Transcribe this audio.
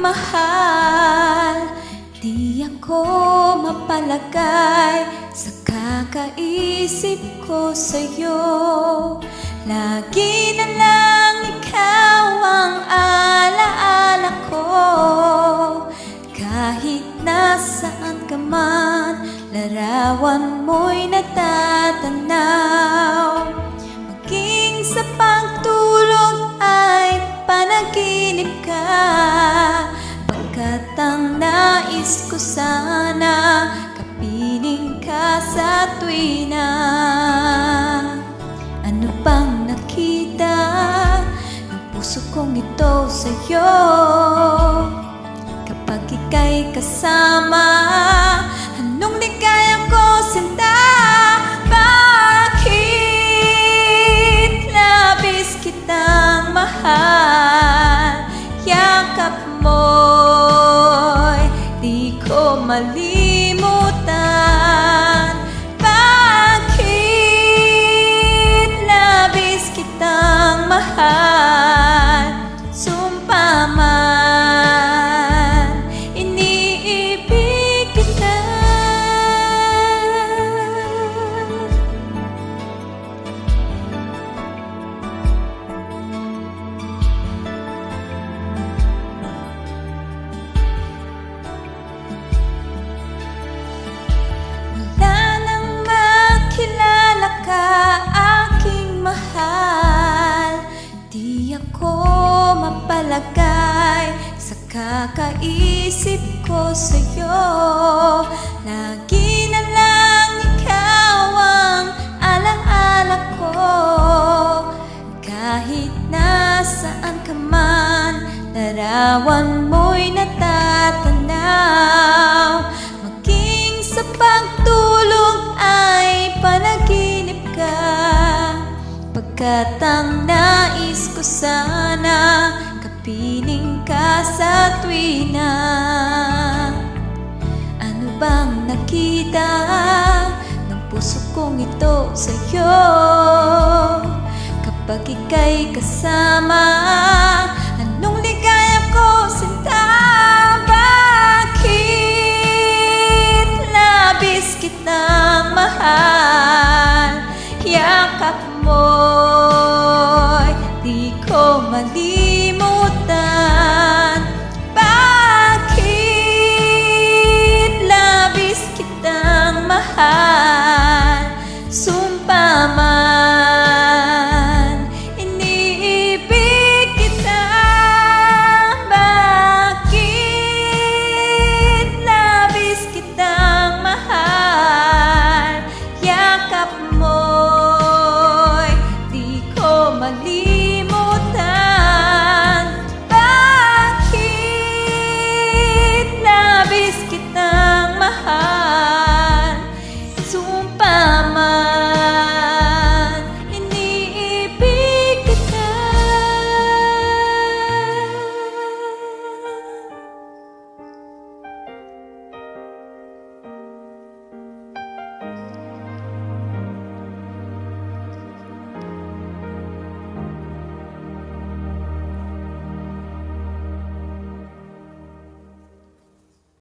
mahal. Di ako mapalagay sa kakaisip ko sa'yo. Lagi na lang ikaw ang alaala ko. Kahit nasaan ka man, larawan mo'y natatanaw. Maging sa pagtulog ay panaginip ka, pagkat ang nais ko sana kapiling ka sa tuwina. Ano bang nakita ng puso kong ito sa'yo? Kapag ika'y kasama, anong ligaya ko sinta? Bakit labis kitang mahal? Yakap mo'y di ko malimutan. Bakit labis kitang mahal? Sumpa man, iniibig kita. Wala nang makilala ka, aking mahal. Di ako mapalagay sa kakaisip ko sa'yo. Lagi na lang ikaw ang alaala ko. Kahit nasaan ka man, larawan mo'y natatanaw. Maging sa pagtulog ay panaginip ka, pagkat ang nais ko sana kapiling ka sa tuwina. Ano bang nakita ng puso kong ito sa'yo? Kapag ika'y kasama, anong ligaya ko sinta? Bakit labis kitang mahal? Yakap mo'y di ko mali